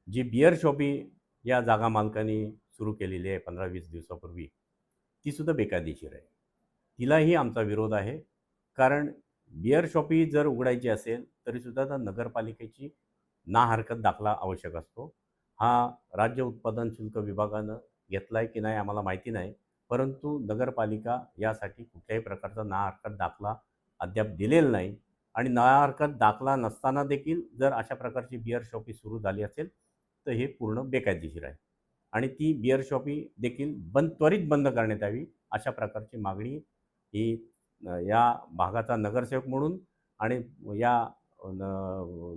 जी beer shoppe या जागा मालकांनी सुरू केलेली आहे 15-20 दिवसापूर्वी, तीसुद्धा बेकायदेशीर आहे. तिलाही आमचा विरोध आहे. कारण बिअर शॉपी जर उघडायची असेल, तरीसुद्धा त्या नगरपालिकेची ना हरकत दाखला आवश्यक असतो. हा राज्य उत्पादन शुल्क विभागानं घेतला आहे की नाही आम्हाला माहिती नाही. परंतु नगरपालिका यासाठी कुठल्याही प्रकारचा ना हरकत दाखला अद्याप दिलेला नाही आणि ना हरकत दाखला नसताना देखील जर अशा प्रकारची बिअर शॉपी सुरू झाली असेल, तर हे पूर्ण बेकायदेशीर आहे आणि ती बिअर शॉपी देखील त्वरित बंद करण्यात यावी, अशा प्रकारची मागणी ही या भागाचा नगरसेवक म्हणून आणि या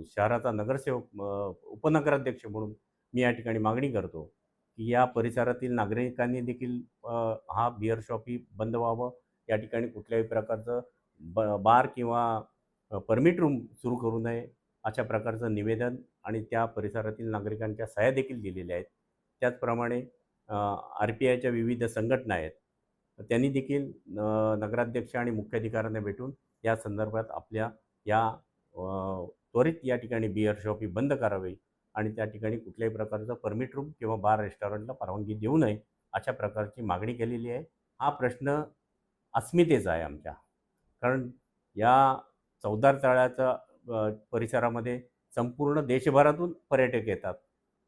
शहराचा नगरसेवक उपनगराध्यक्ष म्हणून मी या ठिकाणी मागणी करतो, की या परिसरातील नागरिकांनी देखील हा बिअर शॉपी बंद व्हावं. या ठिकाणी कुठल्याही प्रकारचं बार किंवा परमिट रूम सुरू करू नये, अशा प्रकारचं निवेदन आणि त्या परिसरातील नागरिकांच्या सह्या देखील दिलेल्या आहेत. त्याचप्रमाणे RPIच्या विविध संघटना आहेत. त्यांनी देखील नगराध्यक्ष आणि मुख्याधिकाऱ्यांना भेटून या संदर्भात आपल्या या त्वरित या ठिकाणी बिअर शॉपी बंद करावी आणि त्या ठिकाणी कुठल्याही प्रकारचं परमिट रूम किंवा बार रेस्टॉरंटला परवानगी देऊ नये, अशा प्रकारची मागणी केलेली आहे. हा प्रश्न अस्मितेचा आहे आमच्या. कारण या चवदार तळ्याच्या परिसरामध्ये संपूर्ण देशभरातून पर्यटक येतात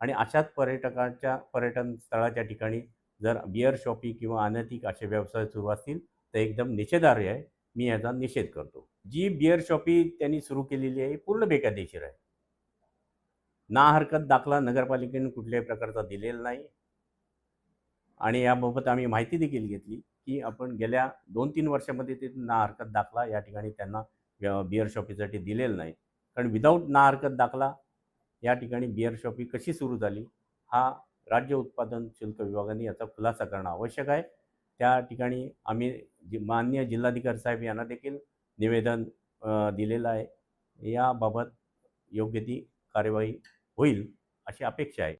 आणि अशाच पर्यटन स्थळाच्या ठिकाणी जर बिअर शॉपी किंवा अनैतिक असे व्यवसाय सुरू असतील, तर एकदम निषेधार्ह आहे. मी याचा निषेध करतो. जी बिअर शॉपी त्यांनी सुरू केलेली आहे, पूर्ण बेकायदेशीर आहे. ना हरकत दाखला नगरपालिकेने कुठल्याही प्रकारचा दिलेला नाही आणि याबाबत आम्ही माहिती देखील घेतली, की आपण गेल्या 2-3 वर्षामध्ये ते ना हरकत दाखला या ठिकाणी त्यांना बिअर शॉपीसाठी दिलेला नाही. कारण विदाऊट ना हरकत दाखला या ठिकाणी बिअर शॉपी कशी सुरू झाली, हा राज्य उत्पादन शुल्क विभागाने याचा खुलासा करणं आवश्यक आहे. त्या ठिकाणी आम्ही माननीय जिल्हाधिकारी साहेब यांना देखील निवेदन दिलेलं आहे. याबाबत योग्य ती कार्यवाही होईल अशी अपेक्षा आहे.